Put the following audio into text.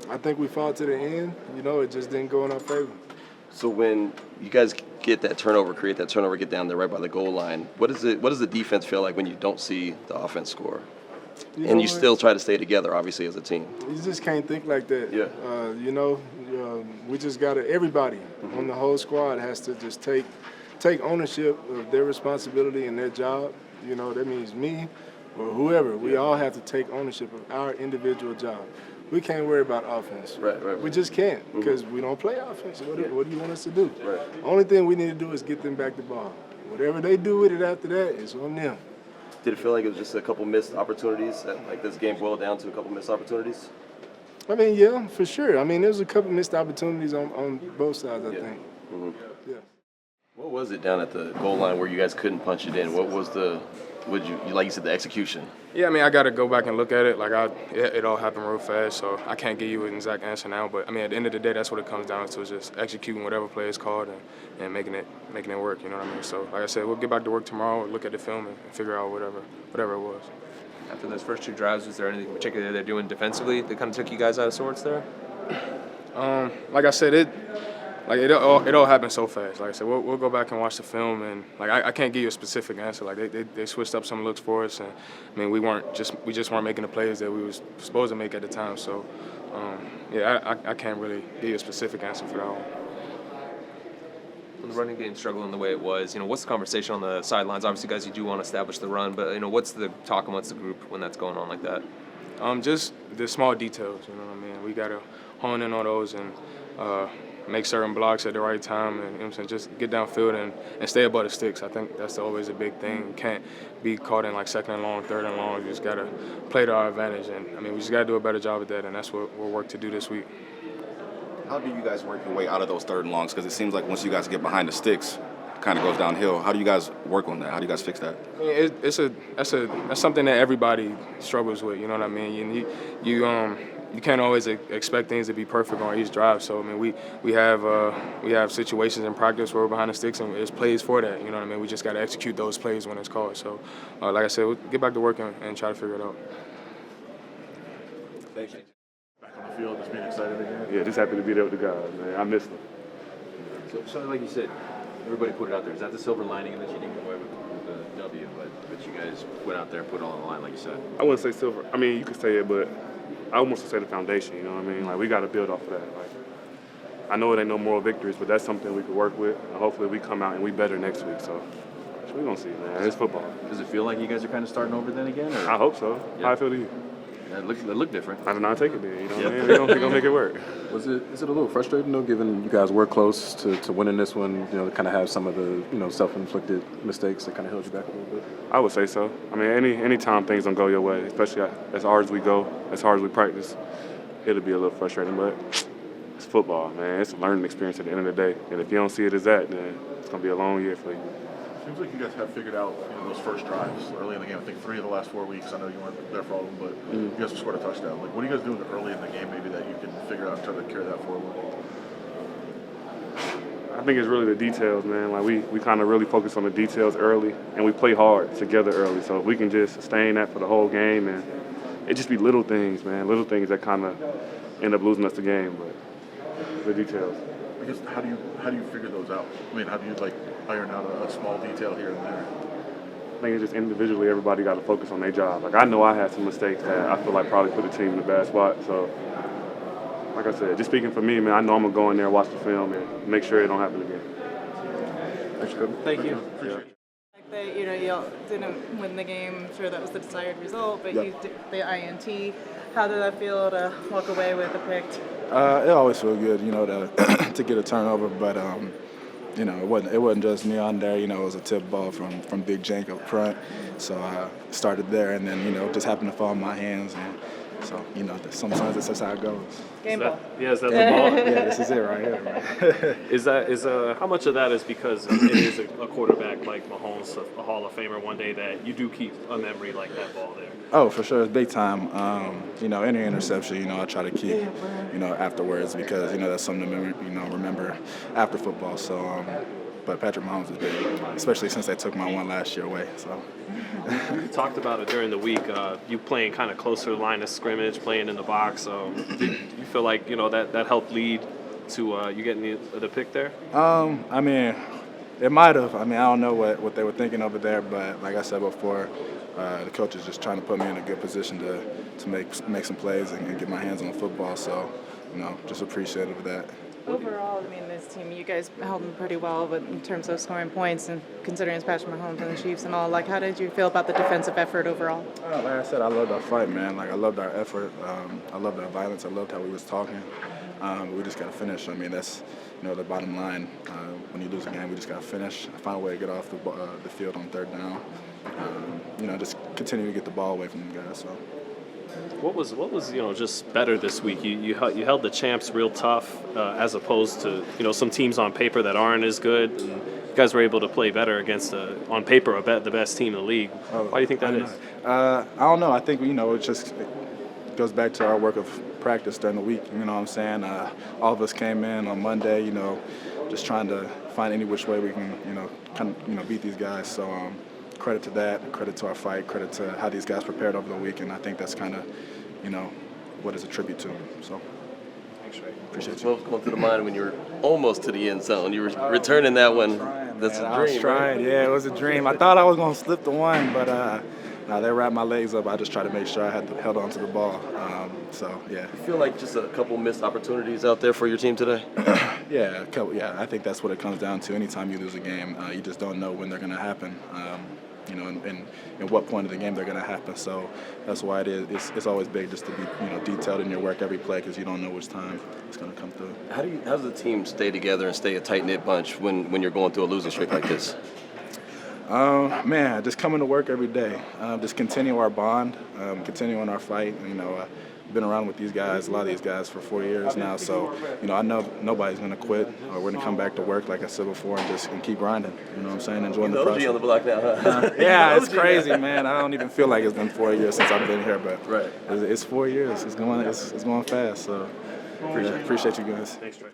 I think we fought to the end. It just didn't go in our favor. So when you guys get that turnover, create that turnover, get down there right by the goal line, what does the defense feel like when you don't see the offense score? And you still try to stay together, obviously, as a team. You just can't think like that. Yeah. We just got to, everybody on the whole squad has to just take ownership of their responsibility and their job. That means me or whoever. We all have to take ownership of our individual job. We can't worry about offense. Right. We just can't because we don't play offense. What do you want us to do? Right. Only thing we need to do is get them back the ball. Whatever they do with it after that is on them. Did it feel like it was just a couple missed opportunities? That, like this game boiled down to a couple missed opportunities? I mean, yeah, for sure. There was a couple missed opportunities on both sides, I think. Mm-hmm. Yeah. What was it down at the goal line where you guys couldn't punch it in? What was like you said, the execution? Yeah, I got to go back and look at it. It all happened real fast, so I can't give you an exact answer now. But at the end of the day, that's what it comes down to: is just executing whatever play is called and making it work. You know what I mean? So, like I said, we'll get back to work tomorrow, look at the film, and figure out whatever it was. After those first two drives, was there anything particular they're doing defensively that kind of took you guys out of sorts there? Like I said, it all happened so fast. Like I said, we'll go back and watch the film, and I can't give you a specific answer. They switched up some looks for us, and we just weren't making the plays that we was supposed to make at the time. So I can't really give you a specific answer for that one. When the running game struggling the way it was, what's the conversation on the sidelines? Obviously, guys, you do want to establish the run, but what's the talk amongst the group when that's going on like that? Just the small details. You know what I mean? We gotta hone in on those and make certain blocks at the right time, and just get downfield and stay above the sticks. I think that's always a big thing. You can't be caught in second and long, third and long. You just gotta play to our advantage, and we just gotta do a better job at that, and that's what we'll work to do this week. How do you guys work your way out of those third and longs? Because it seems like once you guys get behind the sticks, it kind of goes downhill. How do you guys work on that? How do you guys fix that? That's something that everybody struggles with. You know what I mean? You can't always expect things to be perfect on each drive. So we have situations in practice where we're behind the sticks, and there's plays for that. You know what I mean? We just got to execute those plays when it's called. So like I said, we'll get back to work and try to figure it out. Thank you. Back on the field, just being excited again. Yeah, just happy to be there with the guys, man. I missed them. So like you said, everybody put it out there. Is that the silver lining that you didn't come away with the W, but you guys went out there and put it all on the line, like you said? I wouldn't say silver. You could say it, but I almost say the foundation, you know what I mean? We got to build off of that. I know it ain't no moral victories, but that's something we could work with. And hopefully we come out and we better next week. So we're going to see, man. It's football. Does it feel like you guys are kind of starting over then again? Or? I hope so. Yeah. How I feel to you? Yeah, it looked different. I did not take it there, you know what I mean? We're going to make it work. Is it a little frustrating, though, given you guys were close to winning this one, to kind of have some of the, self-inflicted mistakes that kind of held you back a little bit? I would say so. Any time things don't go your way, especially as hard as we go, as hard as we practice, it'll be a little frustrating, but it's football, man. It's a learning experience at the end of the day. And if you don't see it as that, then it's going to be a long year for you. Seems like you guys have figured out those first drives early in the game. I think 3 of the last 4 weeks. I know you weren't there for all of them, but you guys have scored a touchdown. What are you guys doing early in the game maybe that you can figure out and try to carry that forward? I think it's really the details, man. We kind of really focus on the details early, and we play hard together early. So if we can just sustain that for the whole game, and it just be little things, man, little things that kind of end up losing us the game, but the details. I guess how do you figure those out? How do you iron out a small detail here and there? I think it's just individually everybody got to focus on their job. I know I had some mistakes that I feel like probably put the team in a bad spot. So, like I said, just speaking for me, man, I know I'm going to go in there, watch the film, and make sure it don't happen again. Thanks, Jakobi. Thank you. Appreciate it. That y'all didn't win the game. I'm sure that was the desired result, but you did the INT. How did that feel to walk away with a pick? It always feels good, to get a turnover, but it wasn't just me on there. It was a tip ball from Big Jank up front, so I started there, and then just happened to fall in my hands, and so sometimes that's just how it goes. Game ball. Is that the ball? Yeah, this is it right here. Right? How much of that is because it is a quarterback like Mahomes, a Hall of Famer one day, that you do keep a memory like that ball there? Oh, for sure, it's big time. Any interception, I try to keep, afterwards because that's something to remember after football. So but Patrick Mahomes is big, especially since they took my one last year away. So. You talked about it during the week. You playing kind of closer to the line of scrimmage, playing in the box. Did you feel like that helped lead to you getting the pick there? I mean, it might have. I mean, I don't know what they were thinking over there, but like I said before, the coach is just trying to put me in a good position to make some plays and get my hands on the football. So, just appreciative of that. Overall, I mean, this team, you guys held them pretty well, but in terms of scoring points and considering it's Patrick Mahomes and the Chiefs and all, like, how did you feel about the defensive effort overall? Like I said, I loved our fight, man. Like, I loved our effort. I loved our violence. I loved how we was talking. We just got to finish. I mean, that's, the bottom line. When you lose a game, we just got to finish. Find a way to get off the field on third down. Just continue to get the ball away from them guys. So. What was just better this week? You held the champs real tough as opposed to some teams on paper that aren't as good. And you guys were able to play better against on paper the best team in the league. Why do you think that is? I don't know. I think it goes back to our work of practice during the week. You know what I'm saying? All of us came in on Monday. Just trying to find any which way we can beat these guys. So. Credit to that, credit to our fight, credit to how these guys prepared over the week, and I think that's kind of, what it's a tribute to. So, thanks, Ray. Appreciate you. What was going through the mind when you were almost to the end zone? You were returning that one. That's a dream, I was trying, right? Yeah, it was a dream. I thought I was going to slip the one, but they wrapped my legs up. I just tried to make sure I held on to the ball. Yeah. You feel like just a couple missed opportunities out there for your team today? Yeah, I think that's what it comes down to. Anytime you lose a game, you just don't know when they're going to happen. And what point of the game they're going to happen. So that's why it's always big just to be detailed in your work every play because you don't know which time it's going to come through. How does the team stay together and stay a tight-knit bunch when you're going through a losing streak like this? Man, just coming to work every day. Just continue our bond, continue on our fight. I've been around with these guys, a lot of these guys, for 4 years now. So, I know nobody's going to quit. We're going to come back to work, like I said before, and keep grinding. You know what I'm saying? Enjoying the process. on the block now, huh? Yeah, it's crazy, man. I don't even feel like it's been 4 years since I've been here, but right. It's 4 years. It's going fast. So, appreciate you guys. Thanks, Trey.